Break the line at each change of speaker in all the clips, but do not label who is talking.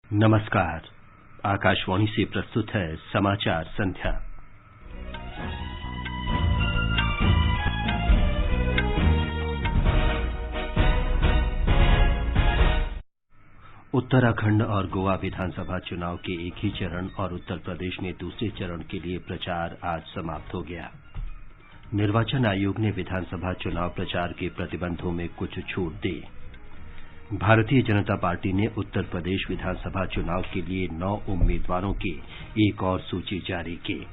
नमस्कार। आकाशवाणी से प्रस्तुत है समाचार संध्या। उत्तराखंड और गोवा विधानसभा चुनाव के एक ही चरण और उत्तर प्रदेश में दूसरे चरण के लिए प्रचार आज समाप्त हो गया। निर्वाचन आयोग ने विधानसभा चुनाव प्रचार के प्रतिबंधों में कुछ छूट दी। भारतीय जनता पार्टी ने उत्तर प्रदेश विधानसभा चुनाव के लिए 9 उम्मीदवारों की एक और सूची जारी की।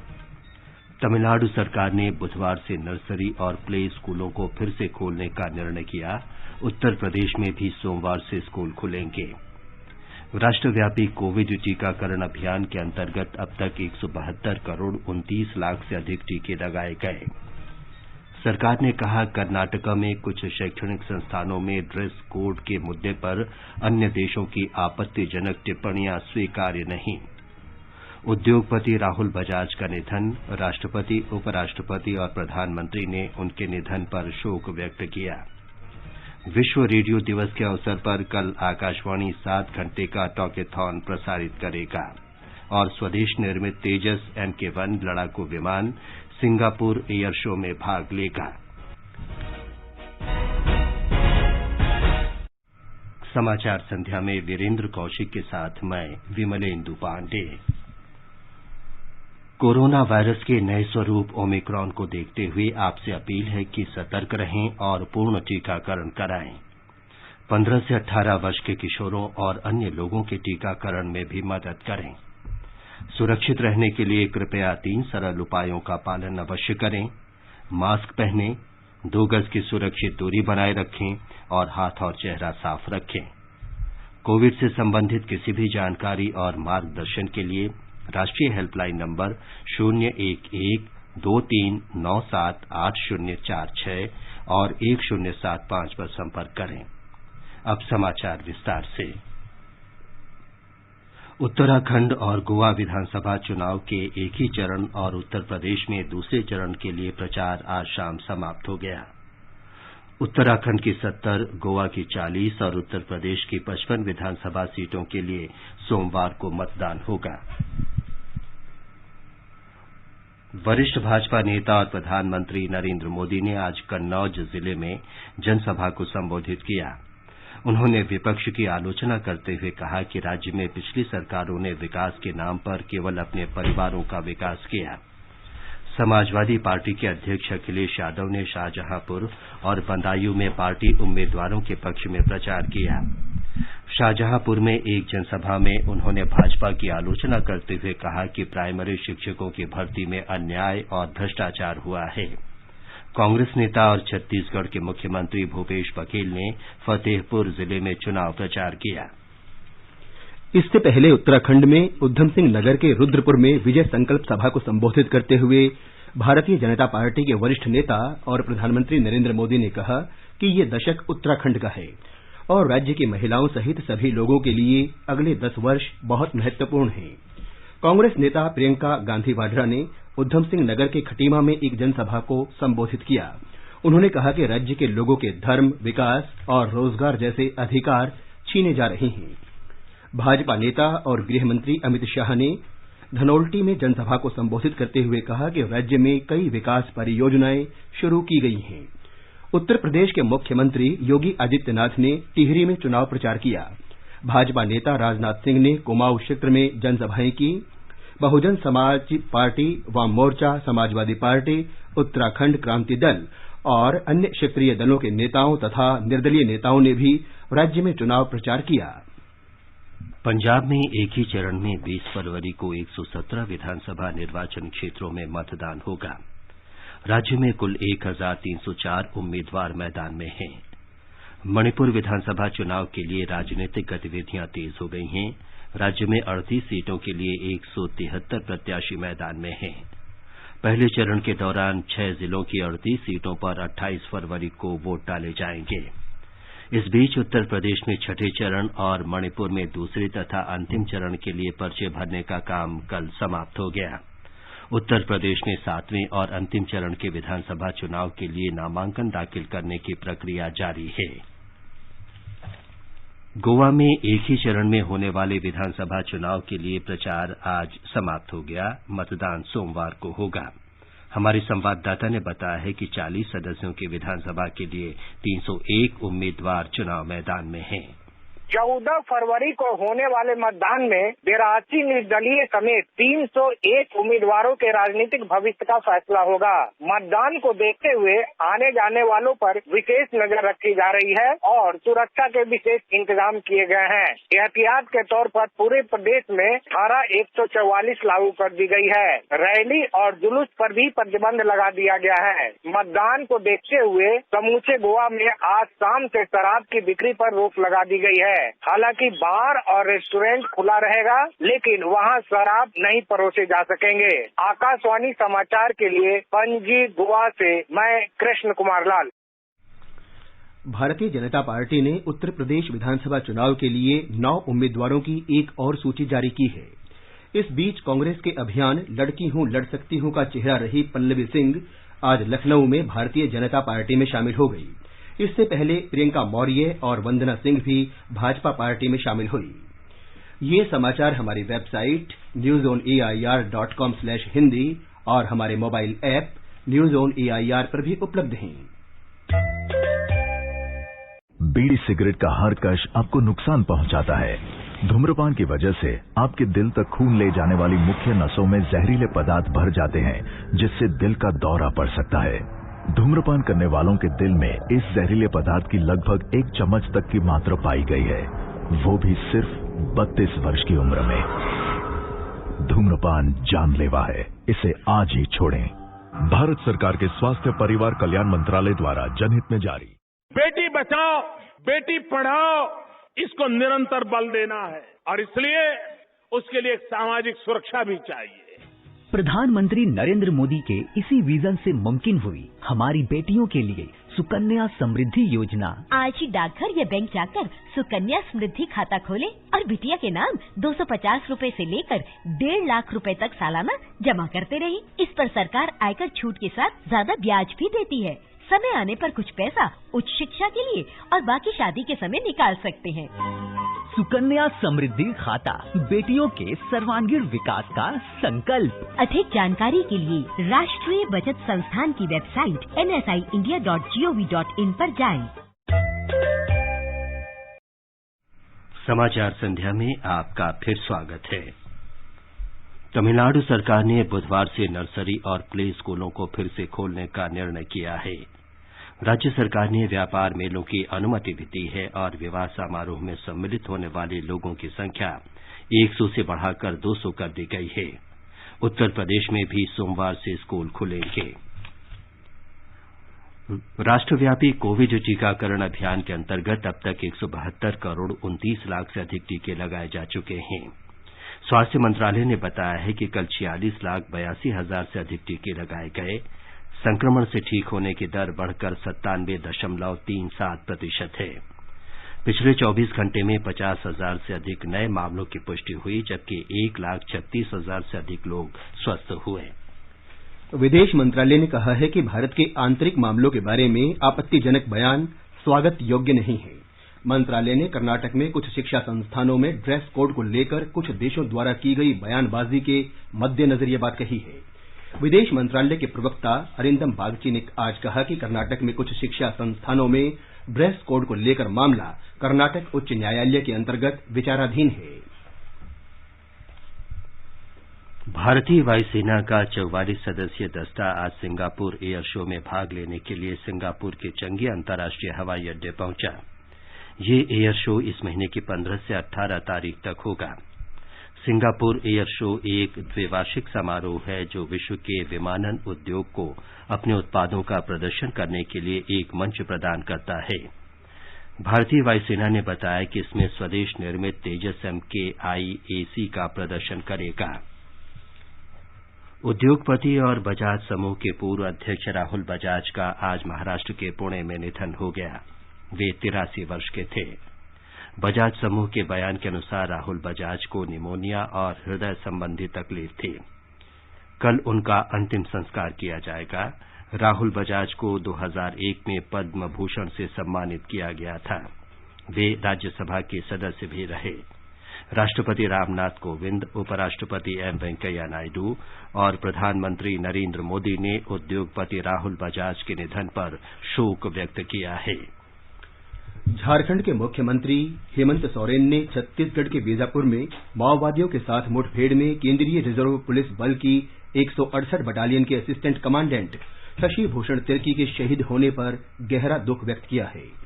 तमिलनाडु सरकार ने बुधवार से नर्सरी और प्ले स्कूलों को फिर से खोलने का निर्णय किया। उत्तर प्रदेश में भी सोमवार से स्कूल खुलेंगे। राष्ट्रव्यापी कोविड टीकाकरण अभियान के अंतर्गत अब तक 172 करोड़ 29 लाख से अधिक टीके लगाए गए। सरकार ने कहा, कर्नाटका में कुछ शैक्षणिक संस्थानों में ड्रेस कोड के मुद्दे पर अन्य देशों की आपत्तिजनक टिप्पणियां स्वीकार्य नहीं। उद्योगपति राहुल बजाज का निधन, राष्ट्रपति, उपराष्ट्रपति और प्रधानमंत्री ने उनके निधन पर शोक व्यक्त किया। विश्व रेडियो दिवस के अवसर पर कल आकाशवाणी 7 घंटे का टॉकेथॉन प्रसारित करेगा और स्वदेश निर्मित तेजस MK1 लड़ाकू विमान सिंगापुर एयर शो में भाग लेगा। समाचार संध्या में वीरेंद्र कौशिक के साथ मैं विमलेंदु पांडे। कोरोना वायरस के नए स्वरूप ओमिक्रॉन को देखते हुए आपसे अपील है कि सतर्क रहें और पूर्ण टीकाकरण कराएं। 15 से 18 वर्ष के किशोरों और अन्य लोगों के टीकाकरण में भी मदद करें। सुरक्षित रहने के लिए कृपया 3 सरल उपायों का पालन अवश्य करें। मास्क पहनें, 2 गज की सुरक्षित दूरी बनाए रखें और हाथ और चेहरा साफ रखें। कोविड से संबंधित किसी भी जानकारी और मार्गदर्शन के लिए राष्ट्रीय हेल्पलाइन नंबर 011-2397-8046 और 1075 पर संपर्क करें। अब समाचार विस्तार से। उत्तराखंड और गोवा विधानसभा चुनाव के एक ही चरण और उत्तर प्रदेश में दूसरे चरण के लिए प्रचार आज शाम समाप्त हो गया। उत्तराखंड की 70, गोवा की 40 और उत्तर प्रदेश की 55 विधानसभा सीटों के लिए सोमवार को मतदान होगा। वरिष्ठ भाजपा नेता और प्रधानमंत्री नरेंद्र मोदी ने आज कन्नौज जिले में जनसभा को संबोधित किया। उन्होंने विपक्ष की आलोचना करते हुए कहा कि राज्य में पिछली सरकारों ने विकास के नाम पर केवल अपने परिवारों का विकास किया। समाजवादी पार्टी के अध्यक्ष अखिलेश यादव ने शाहजहांपुर और बदायूं में पार्टी उम्मीदवारों के पक्ष में प्रचार किया। शाहजहांपुर में एक जनसभा में उन्होंने भाजपा की आलोचना करते हुए कहा कि प्राइमरी शिक्षकों की भर्ती में अन्याय और भ्रष्टाचार हुआ है। कांग्रेस नेता और छत्तीसगढ़ के मुख्यमंत्री भूपेश बघेल ने फतेहपुर जिले में चुनाव प्रचार किया।
इससे पहले उत्तराखंड में उधम सिंह नगर के रुद्रपुर में विजय संकल्प सभा को संबोधित करते हुए भारतीय जनता पार्टी के वरिष्ठ नेता और प्रधानमंत्री नरेंद्र मोदी ने कहा कि ये दशक उत्तराखंड का है और राज्य की महिलाओं सहित सभी लोगों के लिए अगले 10 वर्ष बहुत महत्वपूर्ण हैं। कांग्रेस नेता प्रियंका गांधी वाड्रा ने उधम सिंह नगर के खटीमा में एक जनसभा को संबोधित किया। उन्होंने कहा कि राज्य के लोगों के धर्म, विकास और रोजगार जैसे अधिकार छीने जा रहे हैं। भाजपा नेता और गृह मंत्री अमित शाह ने धनोल्टी में जनसभा को संबोधित करते हुए कहा कि राज्य में कई विकास परियोजनाएं शुरू की गई हैं। उत्तर प्रदेश के मुख्यमंत्री योगी आदित्यनाथ ने टिहरी में चुनाव प्रचार किया। भाजपा नेता राजनाथ सिंह ने कुमाऊं क्षेत्र में जनसभाएं की। बहुजन समाज पार्टी, वाम मोर्चा, समाजवादी पार्टी, उत्तराखंड क्रांति दल और अन्य क्षेत्रीय दलों के नेताओं तथा निर्दलीय नेताओं ने भी राज्य में चुनाव प्रचार किया।
पंजाब में एक ही चरण में 20 फरवरी को 117 विधानसभा निर्वाचन क्षेत्रों में मतदान होगा। राज्य में कुल 1304 उम्मीदवार मैदान में हैं। मणिपुर विधानसभा चुनाव के लिए राजनीतिक गतिविधियां तेज हो गई हैं। राज्य में 38 सीटों के लिए 173 प्रत्याशी मैदान में हैं। पहले चरण के दौरान 6 जिलों की 38 सीटों पर 28 फरवरी को वोट डाले जाएंगे। इस बीच उत्तर प्रदेश में छठे चरण और मणिपुर में दूसरे तथा अंतिम चरण के लिए पर्चे भरने का काम कल समाप्त हो गया। उत्तर प्रदेश में 7वें और अंतिम चरण के विधानसभा चुनाव के लिए नामांकन दाखिल करने की प्रक्रिया जारी है। गोवा में एक ही चरण में होने वाले विधानसभा चुनाव के लिए प्रचार आज समाप्त हो गया। मतदान सोमवार को होगा। हमारे संवाददाता ने बताया है कि 40 सदस्यों की विधानसभा के लिए 301 उम्मीदवार चुनाव मैदान में हैं।
14 फरवरी को होने वाले मतदान में 82 निर्दलीय समेत 301 उम्मीदवारों के राजनीतिक भविष्य का फैसला होगा। मतदान को देखते हुए आने जाने वालों पर विशेष नजर रखी जा रही है और सुरक्षा के विशेष इंतजाम किए गए हैं। एहतियात के तौर पर पूरे प्रदेश में धारा 144 लागू कर दी गई है। रैली और जुलूस पर भी प्रतिबंध लगा दिया गया है। मतदान को देखते हुए समूचे गोवा में आज शाम से शराब की बिक्री पर रोक लगा दी गई है। हालांकि बार और रेस्टोरेंट खुला रहेगा, लेकिन वहां शराब नहीं परोसे जा सकेंगे। आकाशवाणी समाचार के लिए पणजी गोवा से मैं कृष्ण कुमार लाल।
भारतीय जनता पार्टी ने उत्तर प्रदेश विधानसभा चुनाव के लिए 9 उम्मीदवारों की एक और सूची जारी की है। इस बीच कांग्रेस के अभियान लड़की हूं लड़ सकती हूं का चेहरा रही पल्लवी सिंह आज लखनऊ में भारतीय जनता पार्टी में शामिल हो गई। इससे पहले प्रियंका मौर्य और वंदना सिंह भी भाजपा पार्टी में शामिल हुई। ये समाचार हमारी वेबसाइट newsonair.com/hindi और हमारे mobile app news on AIR पर भी उपलब्ध हैं।
बीड़ी सिगरेट का हर कश आपको नुकसान पहुंचाता है। धूम्रपान की वजह से आपके दिल तक खून ले जाने वाली मुख्य नसों में जहरीले पदार्थ भर जाते हैं, जिससे दिल का दौरा पड़ सकता है। धूम्रपान करने वालों के दिल में इस जहरीले पदार्थ की लगभग 1 चम्मच तक की मात्रा पाई गई है, वो भी सिर्फ 32 वर्ष की उम्र में। धूम्रपान जानलेवा है, इसे आज ही छोड़ें। भारत सरकार के स्वास्थ्य परिवार कल्याण मंत्रालय द्वारा जनहित में जारी।
बेटी बचाओ, बेटी पढ़ाओ, इसको निरंतर बल देना है और इसलिए उसके लिए एक सामाजिक सुरक्षा भी चाहिए।
प्रधानमंत्री नरेंद्र मोदी के इसी विजन से मुमकिन हुई हमारी बेटियों के लिए सुकन्या समृद्धि योजना।
आज ही डाकघर या बैंक जाकर सुकन्या समृद्धि खाता खोलें और बिटिया के नाम 250 रूपए से लेकर 1.5 लाख रूपए तक सालाना जमा करते रहें। इस पर सरकार आयकर छूट के साथ ज्यादा ब्याज भी देती है। समय आने पर कुछ पैसा उच्च शिक्षा के लिए और बाकी शादी के समय निकाल सकते हैं।
सुकन्या समृद्धि खाता, बेटियों के सर्वांगीण विकास का संकल्प।
अधिक जानकारी के लिए राष्ट्रीय बचत संस्थान की वेबसाइट nsiindia.gov.in पर जाएं।
समाचार संध्या में आपका फिर स्वागत है। तमिलनाडु सरकार ने बुधवार से नर्सरी और प्ले स्कूलों को फिर से खोलने का निर्णय किया है। राज्य सरकार ने व्यापार मेलों की अनुमति भी दी है और विवाह समारोह में सम्मिलित होने वाले लोगों की संख्या 100 से बढ़ाकर 200 कर दी गई है। उत्तर प्रदेश में भी सोमवार से स्कूल खुलेंगे। राष्ट्रव्यापी कोविड टीकाकरण अभियान के अंतर्गत अब तक 172 करोड़ 29 लाख से अधिक टीके लगाए जा चुके हैं। स्वास्थ्य मंत्रालय ने बताया है कि कल 46,82,000 से अधिक टीके लगाए गए। संक्रमण से ठीक होने की दर बढ़कर 97.37% है। पिछले 24 घंटे में 50,000 से अधिक नए मामलों की पुष्टि हुई, जबकि 1,36,000 से अधिक लोग स्वस्थ हुए।
विदेश मंत्रालय ने कहा है कि भारत के आंतरिक मामलों के बारे में आपत्तिजनक बयान स्वागत योग्य नहीं है। मंत्रालय ने कर्नाटक में कुछ शिक्षा संस्थानों में ड्रेस कोड को लेकर कुछ देशों द्वारा की गई बयानबाजी के मद्देनजर ये बात कही है। विदेश मंत्रालय के प्रवक्ता अरिंदम बागची ने आज कहा कि कर्नाटक में कुछ शिक्षा संस्थानों में ड्रेस कोड को लेकर मामला कर्नाटक उच्च न्यायालय के अंतर्गत विचाराधीन है।
भारतीय वायुसेना का 44 सदस्यीय दस्ता आज सिंगापुर एयर शो में भाग लेने के लिए सिंगापुर के चंगी अंतर्राष्ट्रीय हवाई अड्डे पहुंचा। ये एयर शो इस महीने की 15 से 18 तारीख तक होगा। सिंगापुर एयर शो एक द्विवार्षिक समारोह है जो विश्व के विमानन उद्योग को अपने उत्पादों का प्रदर्शन करने के लिए एक मंच प्रदान करता है। भारतीय वायुसेना ने बताया कि इसमें स्वदेश निर्मित तेजस MKI-AC का प्रदर्शन करेगा। उद्योगपति और बजाज समूह के पूर्व अध्यक्ष राहुल बजाज का आज महाराष्ट्र के पुणे में निधन हो गया। वे 83 वर्ष के थे। बजाज समूह के बयान के अनुसार राहुल बजाज को निमोनिया और हृदय संबंधी तकलीफ थी। कल उनका अंतिम संस्कार किया जाएगा। राहुल बजाज को 2001 में पद्म भूषण से सम्मानित किया गया था। वे राज्यसभा के सदस्य भी रहे। राष्ट्रपति रामनाथ कोविंद, उपराष्ट्रपति एम वेंकैया नायडू और प्रधानमंत्री नरेंद्र मोदी ने उद्योगपति राहुल बजाज के निधन पर शोक व्यक्त किया है।
झारखंड के मुख्यमंत्री हेमंत सोरेन ने छत्तीसगढ़ के बीजापुर में माओवादियों के साथ मुठभेड़ में केंद्रीय रिजर्व पुलिस बल की 168 बटालियन के असिस्टेंट कमांडेंट शशि भूषण तिर्की के शहीद होने पर गहरा दुख व्यक्त किया है।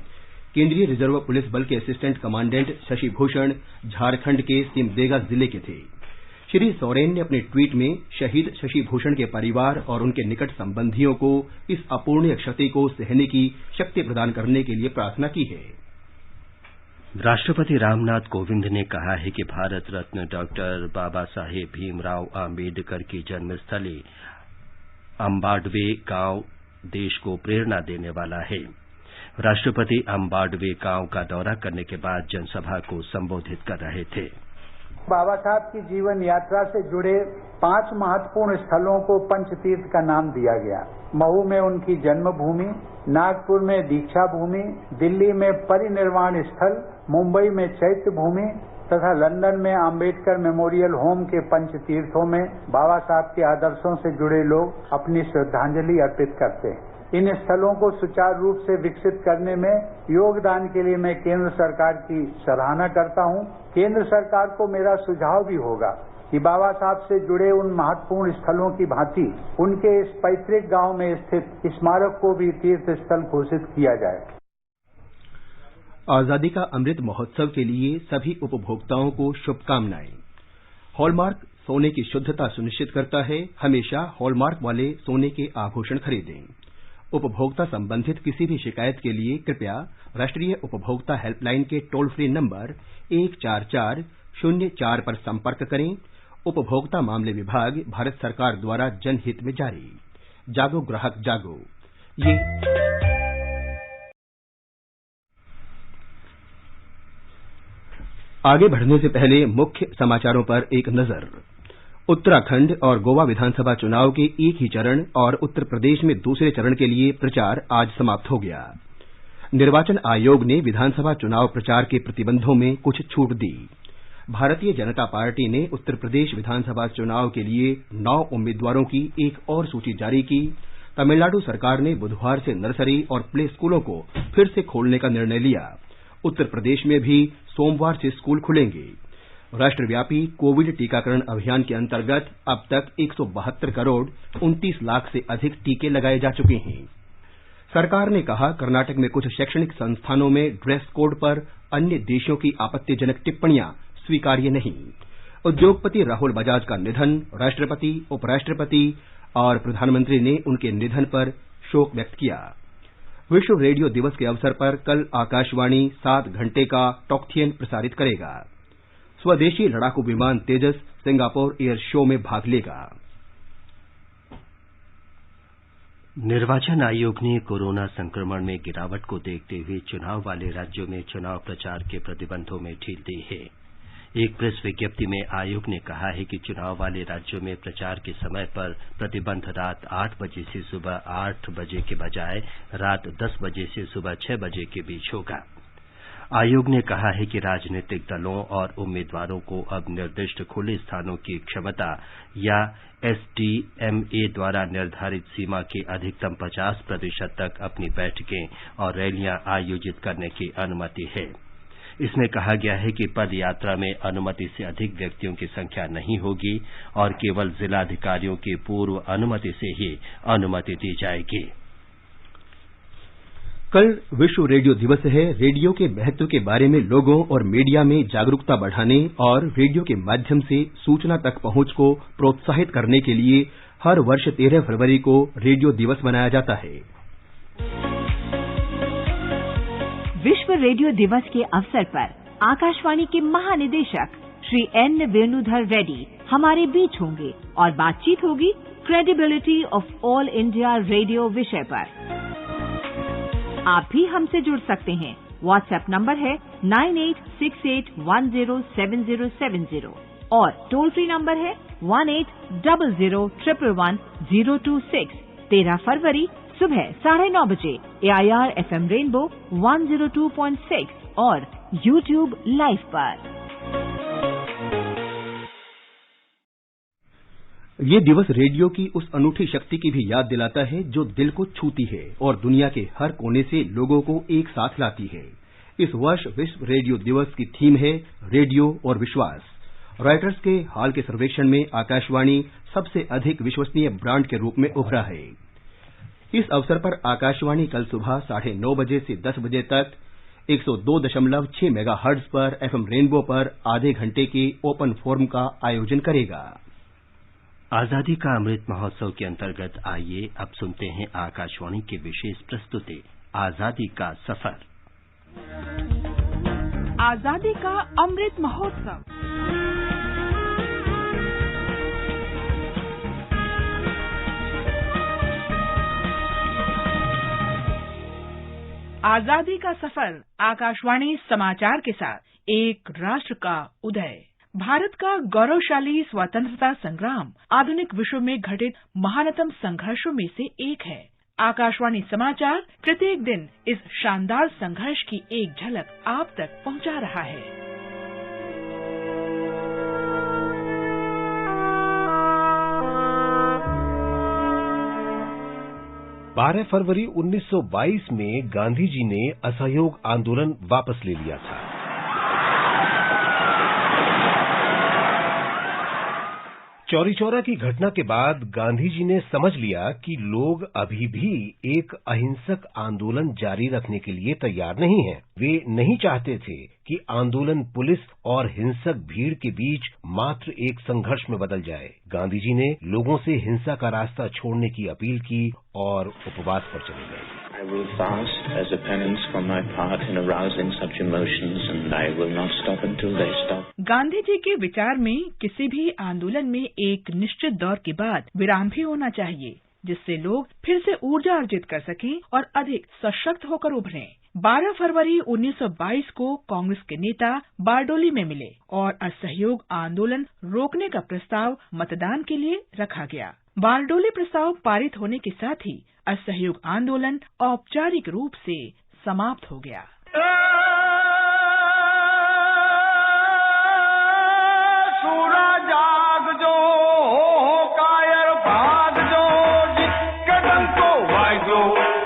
केंद्रीय रिजर्व पुलिस बल के असिस्टेंट कमांडेंट शशि भूषण झारखंड के सिमदेगा जिले के थे। श्री सोरेन ने अपने ट्वीट में शहीद शशि भूषण के परिवार और उनके निकट संबंधियों को इस अपूर्णीय क्षति को सहने की शक्ति प्रदान करने के लिए प्रार्थना की है।
राष्ट्रपति रामनाथ कोविंद ने कहा है कि भारत रत्न डॉक्टर बाबा साहेब भीमराव आम्बेडकर की जन्मस्थली अंबाडवे गांव देश को प्रेरणा देने वाला है। राष्ट्रपति अंबाडवे गांव का दौरा करने के बाद जनसभा को संबोधित कर रहे थे।
बाबा साहब की जीवन यात्रा से जुड़े 5 महत्वपूर्ण स्थलों को पंचतीर्थ का नाम दिया गया। महू में उनकी जन्मभूमि, नागपुर में दीक्षा भूमि, दिल्ली में परिनिर्वाण स्थल, मुंबई में चैत्य भूमि तथा लंदन में अंबेडकर मेमोरियल होम के पंचतीर्थों में बाबा साहब के आदर्शों से जुड़े लोग अपनी श्रद्धांजलि अर्पित करते हैं। इन स्थलों को सुचारू रूप से विकसित करने में योगदान के लिए मैं केंद्र सरकार की सराहना करता हूं। केंद्र सरकार को मेरा सुझाव भी होगा कि बाबा साहब से जुड़े उन महत्वपूर्ण स्थलों की भांति उनके इस पैतृक गांव में स्थित स्मारक को भी तीर्थ स्थल घोषित किया जाए।
आजादी का अमृत महोत्सव के लिए सभी उपभोक्ताओं को शुभकामनाएं। हॉलमार्क सोने की शुद्धता सुनिश्चित करता है। हमेशा हॉलमार्क वाले सोने के आभूषण खरीदें। उपभोक्ता संबंधित किसी भी शिकायत के लिए कृपया राष्ट्रीय उपभोक्ता हेल्पलाइन के टोल फ्री नंबर 14404 पर संपर्क करें। उपभोक्ता मामले विभाग, भारत सरकार द्वारा जनहित में जारी। जागो ग्राहक जागो। आगे बढ़ने से पहले मुख्य समाचारों पर एक नजर। उत्तराखंड और गोवा विधानसभा चुनाव के एक ही चरण और उत्तर प्रदेश में दूसरे चरण के लिए प्रचार आज समाप्त हो गया। निर्वाचन आयोग ने विधानसभा चुनाव प्रचार के प्रतिबंधों में कुछ छूट दी। भारतीय जनता पार्टी ने उत्तर प्रदेश विधानसभा चुनाव के लिए 9 उम्मीदवारों की एक और सूची जारी की। तमिलनाडु सरकार ने बुधवार से नर्सरी और प्ले स्कूलों को फिर से खोलने का निर्णय लिया। उत्तर प्रदेश में भी सोमवार से स्कूल खुलेंगे। राष्ट्रव्यापी कोविड टीकाकरण अभियान के अंतर्गत अब तक 172 करोड़ 29 लाख से अधिक टीके लगाए जा चुके हैं। सरकार ने कहा, कर्नाटक में कुछ शैक्षणिक संस्थानों में ड्रेस कोड पर अन्य देशों की आपत्तिजनक टिप्पणियां स्वीकार्य नहीं। उद्योगपति राहुल बजाज का निधन, राष्ट्रपति, उपराष्ट्रपति और प्रधानमंत्री ने उनके निधन पर शोक व्यक्त किया। विश्व रेडियो दिवस के अवसर पर कल आकाशवाणी 7 घंटे का टॉकथियन प्रसारित करेगा। स्वदेशी लड़ाकू विमान तेजस सिंगापुर एयर शो में भाग लेगा।
निर्वाचन आयोग ने कोरोना संक्रमण में गिरावट को देखते हुए चुनाव वाले राज्यों में चुनाव प्रचार के प्रतिबंधों में ढील दी है। एक प्रेस विज्ञप्ति में आयोग ने कहा है कि चुनाव वाले राज्यों में प्रचार के समय पर प्रतिबंध रात 8 बजे से सुबह 8 बजे के बजाय रात 10 बजे से सुबह 6 बजे के बीच होगा। आयोग ने कहा है कि राजनीतिक दलों और उम्मीदवारों को अब निर्दिष्ट खुले स्थानों की क्षमता या एसडीएमए द्वारा निर्धारित सीमा के अधिकतम 50% तक अपनी बैठकें और रैलियां आयोजित करने की अनुमति है। इसमें कहा गया है कि पद यात्रा में अनुमति से अधिक व्यक्तियों की संख्या नहीं होगी और केवल जिलाधिकारियों की पूर्व अनुमति से ही अनुमति दी जाएगी।
कल विश्व रेडियो दिवस है। रेडियो के महत्व के बारे में लोगों और मीडिया में जागरूकता बढ़ाने और रेडियो के माध्यम से सूचना तक पहुंच को प्रोत्साहित करने के लिए हर वर्ष 13 फरवरी को रेडियो दिवस मनाया जाता है।
विश्व रेडियो दिवस के अवसर पर आकाशवाणी के महानिदेशक श्री एन वेणुधर रेड्डी हमारे बीच होंगे और बातचीत होगी credibility of all India radio विषय पर। आप भी हमसे जुड़ सकते हैं। व्हाट्सएप नंबर है 9868107070 और टोल फ्री नंबर है 1800111026। 13 फरवरी सुबह 9:30 बजे AIR FM रेनबो 102.6 और YouTube लाइव पर।
ये दिवस रेडियो की उस अनूठी शक्ति की भी याद दिलाता है जो दिल को छूती है और दुनिया के हर कोने से लोगों को एक साथ लाती है। इस वर्ष विश्व रेडियो दिवस की थीम है रेडियो और विश्वास। रॉयटर्स के हाल के सर्वेक्षण में आकाशवाणी सबसे अधिक विश्वसनीय ब्रांड के रूप में उभरा है। इस अवसर पर आकाशवाणी कल सुबह 9:30 बजे से 10 बजे तक 102.6 मेगाहर्ट्ज पर एफएम रेनबो पर आधे घंटे के ओपन फोरम का आयोजन करेगा।
आजादी का अमृत महोत्सव के अंतर्गत आइए अब सुनते हैं आकाशवाणी की विशेष प्रस्तुति आजादी का सफर।
आजादी का अमृत महोत्सव। आजादी का सफर आकाशवाणी समाचार के साथ एक राष्ट्र का उदय। भारत का गौरवशाली स्वतंत्रता संग्राम आधुनिक विश्व में घटित महानतम संघर्षों में से एक है। आकाशवाणी समाचार प्रत्येक दिन इस शानदार संघर्ष की एक झलक आप तक पहुंचा रहा है।
बारह फरवरी 1922 में गांधी जी ने असहयोग आंदोलन वापस ले लिया था। चौरी चौरा की घटना के बाद गांधी जी ने समझ लिया कि लोग अभी भी एक अहिंसक आंदोलन जारी रखने के लिए तैयार नहीं हैं। वे नहीं चाहते थे कि आंदोलन पुलिस और हिंसक भीड़ के बीच मात्र एक संघर्ष में बदल जाए। गांधी जी ने लोगों से हिंसा का रास्ता छोड़ने की अपील की और उपवास पर चले गए।
I will fast as a penance for my part in arousing such emotions, and I will not stop until they stop.
Gandhi ji के विचार में किसी भी आंदोलन में एक निश्चित दौर के बाद विराम भी होना चाहिए, जिससे लोग फिर से ऊर्जा अर्जित कर सकें और अधिक सशक्त होकर उभरें। 12 फरवरी 1922 को कांग्रेस के नेता बारडोली में मिले और असहयोग आंदोलन रोकने का प्रस्ताव मतदान के लिए रखा गया। बारडोली प्रस्ताव पारित होने के साथ ही असहयोग आंदोलन औपचारिक रूप से समाप्त हो गया।
जाग जो हो कायर भाग जो कदम को वाजो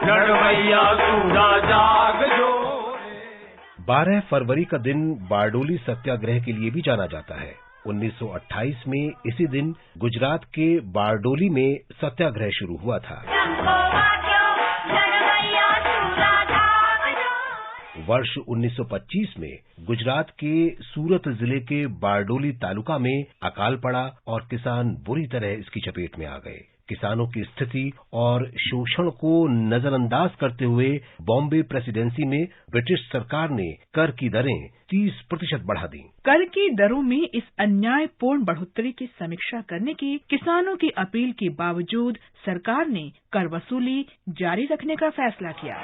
लड़वैया सूरा जाग जो।
12 फरवरी का दिन बारडोली सत्याग्रह के लिए भी जाना जाता है। 1928 में इसी दिन गुजरात के बारडोली में सत्याग्रह शुरू हुआ था। वर्ष 1925 में गुजरात के सूरत जिले के बारडोली तालुका में अकाल पड़ा और किसान बुरी तरह इसकी चपेट में आ गए। किसानों की स्थिति और शोषण को नजरअंदाज करते हुए बॉम्बे प्रेसिडेंसी में ब्रिटिश सरकार ने कर की दरें 30% बढ़ा दी।
कर की दरों में इस अन्यायपूर्ण बढ़ोतरी की समीक्षा करने की किसानों की अपील के बावजूद सरकार ने कर वसूली जारी रखने का फैसला किया।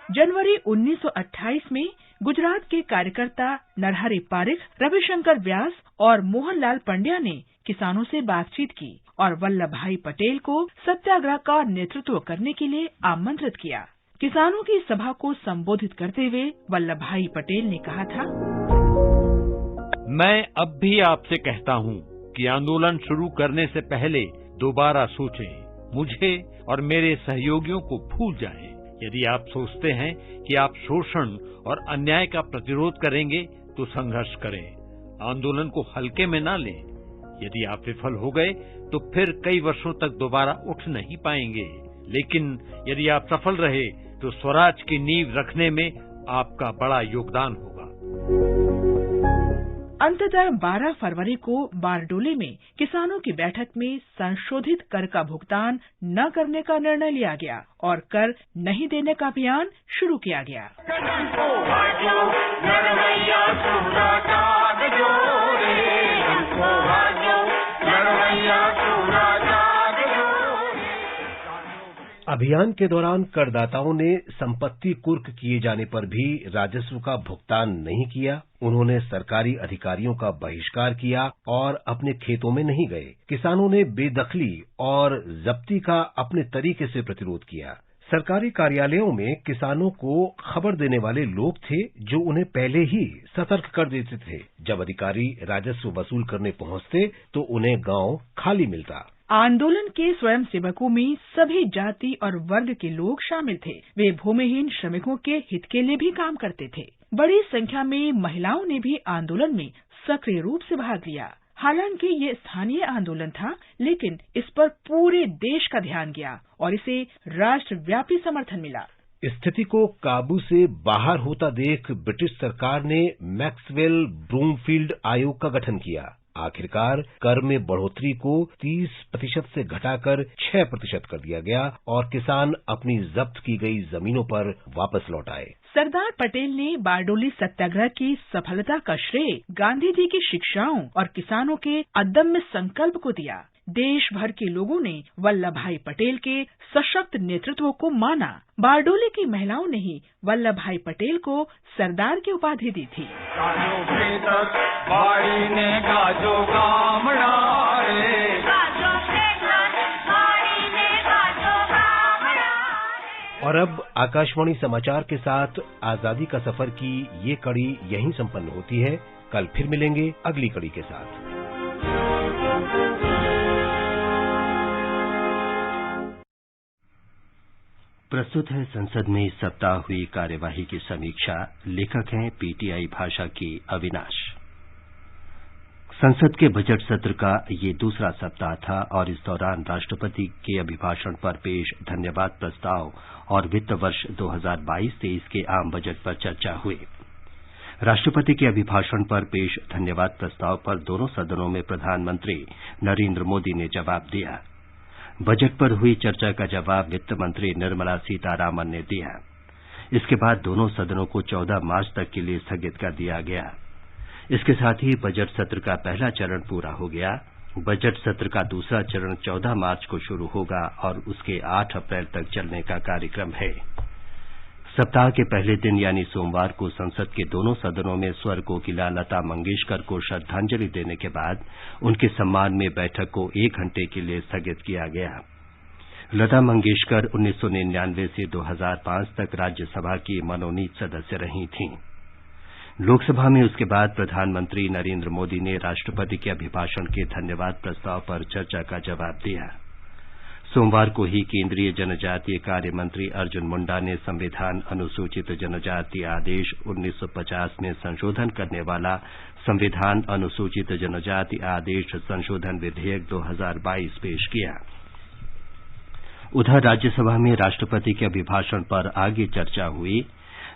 जनवरी 1928 में गुजरात के कार्यकर्ता नरहरि पारिख, रविशंकर व्यास और मोहनलाल पंड्या ने किसानों से बातचीत की और वल्लभ भाई पटेल को सत्याग्रह का नेतृत्व करने के लिए आमंत्रित किया। किसानों की सभा को संबोधित करते हुए वल्लभ भाई पटेल ने कहा था,
मैं अब भी आपसे कहता हूँ कि आंदोलन शुरू करने से पहले दोबारा सोचें। मुझे और मेरे सहयोगियों को भूल जाएं। यदि आप सोचते हैं कि आप शोषण और अन्याय का प्रतिरोध करेंगे तो संघर्ष करें, आंदोलन को हल्के में ना लें। यदि आप विफल हो गए तो फिर कई वर्षों तक दोबारा उठ नहीं पाएंगे, लेकिन यदि आप सफल रहे तो स्वराज की नींव रखने में आपका बड़ा योगदान होगा।
अंततः 12 फरवरी को बारडोली में किसानों की बैठक में संशोधित कर का भुगतान न करने का निर्णय लिया गया और कर नहीं देने का अभियान शुरू किया गया।
अभियान के दौरान करदाताओं ने संपत्ति कुर्क किए जाने पर भी राजस्व का भुगतान नहीं किया। उन्होंने सरकारी अधिकारियों का बहिष्कार किया और अपने खेतों में नहीं गए। किसानों ने बेदखली और जब्ती का अपने तरीके से प्रतिरोध किया। सरकारी कार्यालयों में किसानों को खबर देने वाले लोग थे जो उन्हें पहले ही सतर्क कर देते थे। जब अधिकारी राजस्व वसूल करने पहुंचते तो उन्हें गांव खाली मिलता।
आंदोलन के स्वयंसेवकों में सभी जाति और वर्ग के लोग शामिल थे। वे भूमिहीन श्रमिकों के हित के लिए भी काम करते थे। बड़ी संख्या में महिलाओं ने भी आंदोलन में सक्रिय रूप से भाग लिया। हालांकि ये स्थानीय आंदोलन था, लेकिन इस पर पूरे देश का ध्यान गया और इसे राष्ट्रव्यापी समर्थन मिला।
स्थिति को काबू से बाहर होता देख ब्रिटिश सरकार ने मैक्सवेल ब्रूमफील्ड आयोग का गठन किया। आखिरकार कर में बढ़ोतरी को 30% से घटाकर 6% कर दिया गया और किसान अपनी जब्त की गई जमीनों पर वापस लौट आए।
सरदार पटेल ने बारडोली सत्याग्रह की सफलता का श्रेय गांधी जी की शिक्षाओं और किसानों के अदम्य संकल्प को दिया। देश भर के लोगों ने वल्लभ भाई पटेल के सशक्त नेतृत्व को माना। बारडोली की महिलाओं ने ही वल्लभ भाई पटेल को सरदार की उपाधि दी थी।
और अब आकाशवाणी समाचार के साथ आजादी का सफर की ये कड़ी यहीं संपन्न होती है। कल फिर मिलेंगे अगली कड़ी के साथ।
प्रस्तुत है संसद में इस सप्ताह हुई कार्यवाही की समीक्षा। लेखक हैं पीटीआई भाषा की अविनाश। संसद के बजट सत्र का ये दूसरा सप्ताह था और इस दौरान राष्ट्रपति के अभिभाषण पर पेश धन्यवाद प्रस्ताव और वित्त वर्ष 2022-23 के आम बजट पर चर्चा हुई। राष्ट्रपति के अभिभाषण पर पेश धन्यवाद प्रस्ताव पर दोनों सदनों में प्रधानमंत्री नरेंद्र मोदी ने जवाब दिया। बजट पर हुई चर्चा का जवाब वित्त मंत्री निर्मला सीतारामन ने दिया। इसके बाद दोनों सदनों को 14 मार्च तक के लिए स्थगित कर दिया गया। इसके साथ ही बजट सत्र का पहला चरण पूरा हो गया। बजट सत्र का दूसरा चरण 14 मार्च को शुरू होगा और उसके 8 अप्रैल तक चलने का कार्यक्रम है। सप्ताह के पहले दिन यानी सोमवार को संसद के दोनों सदनों में स्वर कोकिला लता मंगेशकर को श्रद्धांजलि देने के बाद उनके सम्मान में बैठक को 1 घंटे के लिए स्थगित किया गया। लता मंगेशकर 1999 से 2005 तक राज्यसभा की मनोनीत सदस्य रही थीं। लोकसभा में उसके बाद प्रधानमंत्री नरेंद्र मोदी ने राष्ट्रपति के अभिभाषण के धन्यवाद प्रस्ताव पर चर्चा का जवाब दिया। सोमवार को ही केंद्रीय जनजातीय कार्य मंत्री अर्जुन मुंडा ने संविधान अनुसूचित जनजाति आदेश 1950 में संशोधन करने वाला संविधान अनुसूचित जनजाति आदेश संशोधन विधेयक 2022 पेश किया। उधर राज्यसभा में राष्ट्रपति के अभिभाषण पर आगे चर्चा हुई।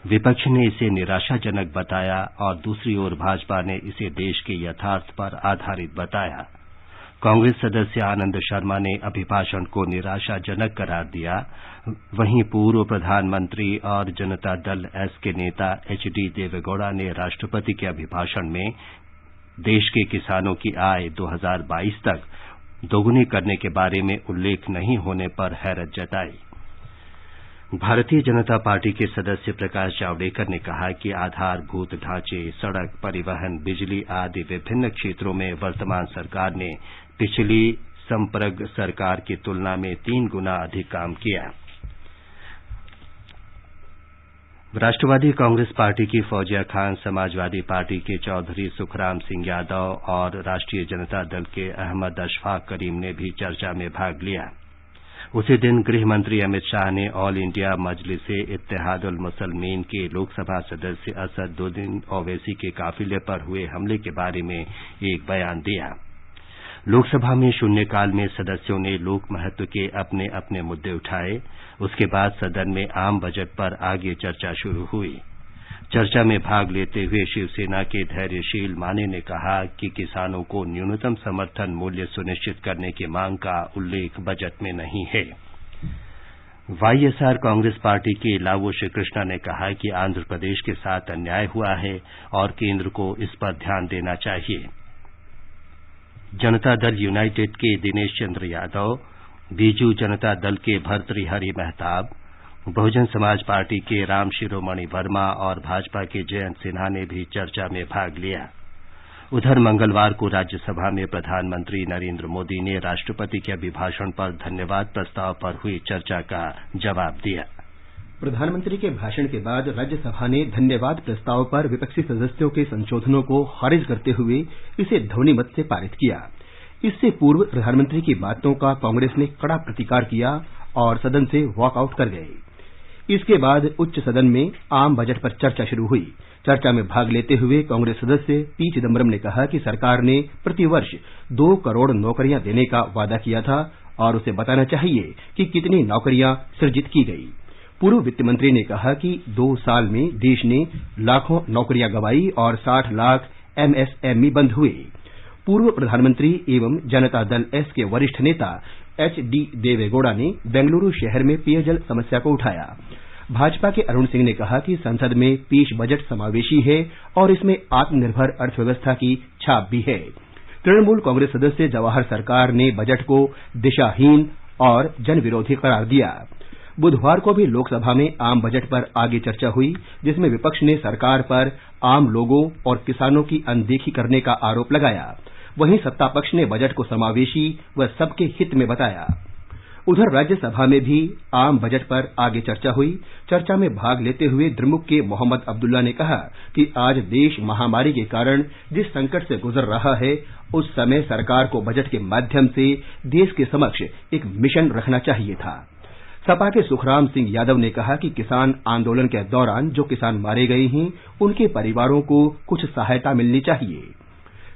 विपक्ष ने इसे निराशाजनक बताया और दूसरी ओर भाजपा ने इसे देश के यथार्थ पर आधारित बताया। कांग्रेस सदस्य आनंद शर्मा ने अभिभाषण को निराशाजनक करार दिया। वहीं पूर्व प्रधानमंत्री और जनता दल एस के नेता एचडी देवेगौड़ा ने राष्ट्रपति के अभिभाषण में देश के किसानों की आय 2022 तक दोगुनी करने के बारे में उल्लेख नहीं होने पर हैरत जताई। भारतीय जनता पार्टी के सदस्य प्रकाश जावड़ेकर ने कहा कि आधारभूत ढांचे, सड़क, परिवहन, बिजली आदि विभिन्न क्षेत्रों में वर्तमान सरकार ने पिछली संप्रग सरकार की तुलना में 3 गुना अधिक काम किया। राष्ट्रवादी कांग्रेस पार्टी की फौजिया खान, समाजवादी पार्टी के चौधरी सुखराम सिंह यादव और राष्ट्रीय जनता दल के अहमद अशफाक करीम ने भी चर्चा में भाग लिया। उसी दिन गृह मंत्री अमित शाह ने ऑल इंडिया मजलिसे इत्तेहादुल मुसलमीन के लोकसभा सदस्य असदुद्दीन ओवैसी के काफिले पर हुए हमले के बारे में एक बयान दिया। लोकसभा में शून्यकाल में सदस्यों ने लोक महत्व के अपने अपने मुद्दे उठाए। उसके बाद सदन में आम बजट पर आगे चर्चा शुरू हुई। चर्चा में भाग लेते हुए शिवसेना के धैर्यशील माने ने कहा कि किसानों को न्यूनतम समर्थन मूल्य सुनिश्चित करने की मांग का उल्लेख बजट में नहीं है। वाईएसआर कांग्रेस पार्टी के लावो श्रीकृष्णा ने कहा कि आंध्र प्रदेश के साथ अन्याय हुआ है और केंद्र को इस पर ध्यान देना चाहिए। जनता दल यूनाइटेड के दिनेश चंद्र यादव, बीजू जनता दल के भर्तृहरि मेहताब, बहुजन समाज पार्टी के राम शिरोमणि वर्मा और भाजपा के जयंत सिन्हा ने भी चर्चा में भाग लिया। उधर मंगलवार को राज्यसभा में प्रधानमंत्री नरेंद्र मोदी ने राष्ट्रपति के अभिभाषण पर धन्यवाद प्रस्ताव पर हुई चर्चा का जवाब दिया।
प्रधानमंत्री के भाषण के बाद राज्यसभा ने धन्यवाद प्रस्ताव पर विपक्षी सदस्यों के संशोधनों को खारिज करते हुए इसे ध्वनिमत से पारित किया। इससे पूर्व प्रधानमंत्री की बातों का कांग्रेस ने कड़ा प्रतिकार किया और सदन से वॉकआउट कर गए। इसके बाद उच्च सदन में आम बजट पर चर्चा शुरू हुई। चर्चा में भाग लेते हुए कांग्रेस सदस्य पी चिदम्बरम ने कहा कि सरकार ने प्रतिवर्ष 2 करोड़ नौकरियां देने का वादा किया था और उसे बताना चाहिए कि कितनी नौकरियां सृजित की गई। पूर्व वित्त मंत्री ने कहा कि 2 साल में देश ने लाखों नौकरियां गंवाई और 60 लाख एमएसएमई बंद हुए। पूर्व प्रधानमंत्री एवं जनता दल एस के वरिष्ठ नेता एच.डी. देवेगौड़ा ने बेंगलुरु शहर में पेयजल समस्या को उठाया। भाजपा के अरुण सिंह ने कहा कि संसद में पेश बजट समावेशी है और इसमें आत्मनिर्भर अर्थव्यवस्था की छाप भी है। तृणमूल कांग्रेस सदस्य जवाहर सरकार ने बजट को दिशाहीन और जनविरोधी करार दिया। बुधवार को भी लोकसभा में आम बजट पर आगे चर्चा हुई, जिसमें विपक्ष ने सरकार पर आम लोगों और किसानों की अनदेखी करने का आरोप लगाया। वहीं सत्ता पक्ष ने बजट को समावेशी व सबके हित में बताया। उधर राज्यसभा में भी आम बजट पर आगे चर्चा हुई। चर्चा में भाग लेते हुए द्रमुक के मोहम्मद अब्दुल्ला ने कहा कि आज देश महामारी के कारण जिस संकट से गुजर रहा है, उस समय सरकार को बजट के माध्यम से देश के समक्ष एक मिशन रखना चाहिए था। सपा के सुखराम सिंह यादव ने कहा कि किसान आंदोलन के दौरान जो किसान मारे गए हैं, उनके परिवारों को कुछ सहायता मिलनी चाहिए।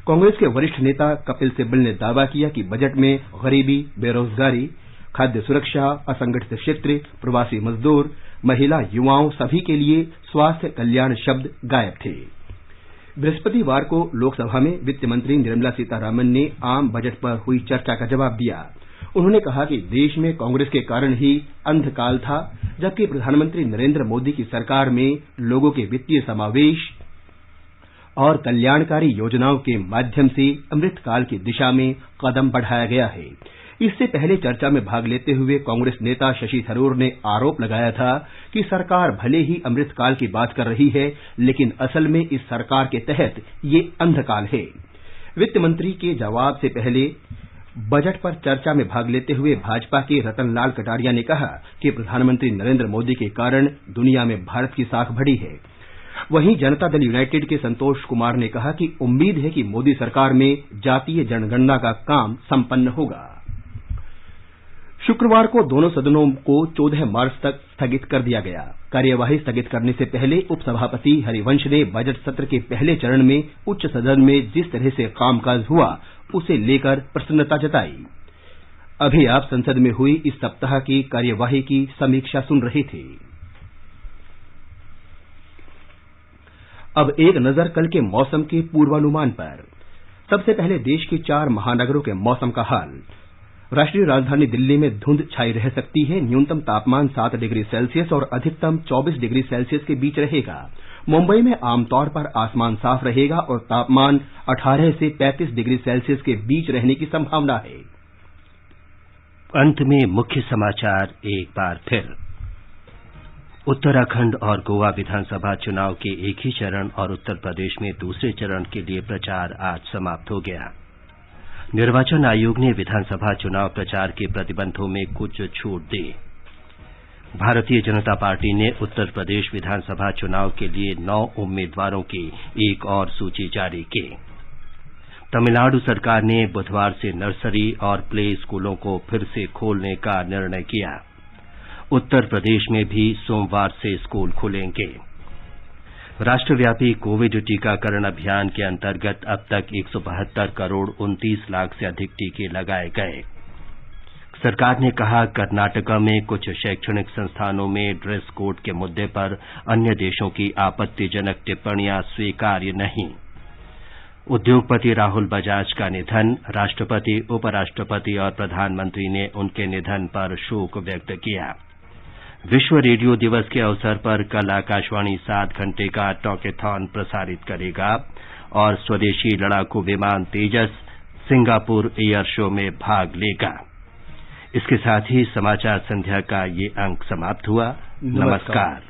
कांग्रेस के वरिष्ठ नेता कपिल सिब्बल ने दावा किया कि बजट में गरीबी, बेरोजगारी, खाद्य सुरक्षा, असंगठित क्षेत्र, प्रवासी मजदूर, महिला, युवाओं सभी के लिए स्वास्थ्य कल्याण शब्द गायब थे। बृहस्पतिवार को लोकसभा में वित्त मंत्री निर्मला सीतारामन ने आम बजट पर हुई चर्चा का जवाब दिया। उन्होंने कहा कि देश में कांग्रेस के कारण ही अंधकाल था, जबकि प्रधानमंत्री नरेंद्र मोदी की सरकार में लोगों के वित्तीय समावेश और कल्याणकारी योजनाओं के माध्यम से अमृतकाल की दिशा में कदम बढ़ाया गया है। इससे पहले चर्चा में भाग लेते हुए कांग्रेस नेता शशि थरूर ने आरोप लगाया था कि सरकार भले ही अमृतकाल की बात कर रही है, लेकिन असल में इस सरकार के तहत ये अंधकाल है। वित्त मंत्री के जवाब से पहले बजट पर चर्चा में भाग लेते हुए भाजपा के रतनलाल कटारिया ने कहा कि प्रधानमंत्री नरेंद्र मोदी के कारण दुनिया में भारत की साख बढ़ी है। वहीं जनता दल यूनाइटेड के संतोष कुमार ने कहा कि उम्मीद है कि मोदी सरकार में जातीय जनगणना का काम संपन्न होगा। शुक्रवार को दोनों सदनों को 14 मार्च तक स्थगित कर दिया गया। कार्यवाही स्थगित करने से पहले उपसभापति हरिवंश ने बजट सत्र के पहले चरण में उच्च सदन में जिस तरह से कामकाज हुआ, उसे लेकर प्रसन्नता जताई। अभी आप संसद में हुई इस सप्ताह की कार्यवाही की समीक्षा सुन रहे थे। अब एक नजर कल के मौसम के पूर्वानुमान पर। सबसे पहले देश के 4 महानगरों के मौसम का हाल। राष्ट्रीय राजधानी दिल्ली में धुंध छाई रह सकती है। न्यूनतम तापमान 7 डिग्री सेल्सियस और अधिकतम 24 डिग्री सेल्सियस के बीच रहेगा। मुंबई में आमतौर पर आसमान साफ रहेगा और तापमान 18 से 35 डिग्री सेल्सियस के बीच रहने की संभावना है।
अंत में मुख्य समाचार एक बार फिर। उत्तराखंड और गोवा विधानसभा चुनाव के एक ही चरण और उत्तर प्रदेश में दूसरे चरण के लिए प्रचार आज समाप्त हो गया। निर्वाचन आयोग ने विधानसभा चुनाव प्रचार के प्रतिबंधों में कुछ छूट दी। भारतीय जनता पार्टी ने उत्तर प्रदेश विधानसभा चुनाव के लिए 9 उम्मीदवारों की एक और सूची जारी की। तमिलनाडु सरकार ने बुधवार से नर्सरी और प्ले स्कूलों को फिर से खोलने का निर्णय किया। उत्तर प्रदेश में भी सोमवार से स्कूल खुलेंगे। राष्ट्रव्यापी कोविड टीकाकरण अभियान के अंतर्गत अब तक 172 करोड़ 29 लाख से अधिक टीके लगाए गए। सरकार ने कहा, कर्नाटका में कुछ शैक्षणिक संस्थानों में ड्रेस कोड के मुद्दे पर अन्य देशों की आपत्तिजनक टिप्पणियां स्वीकार्य नहीं। उद्योगपति राहुल बजाज का निधन। राष्ट्रपति, उपराष्ट्रपति और प्रधानमंत्री ने उनके निधन पर शोक व्यक्त किया। विश्व रेडियो दिवस के अवसर पर कल आकाशवाणी 7 घंटे का टॉकेथॉन प्रसारित करेगा और स्वदेशी लड़ाकू विमान तेजस सिंगापुर एयर शो में भाग लेगा। इसके साथ ही समाचार संध्या का ये अंक समाप्त हुआ। नमस्कार।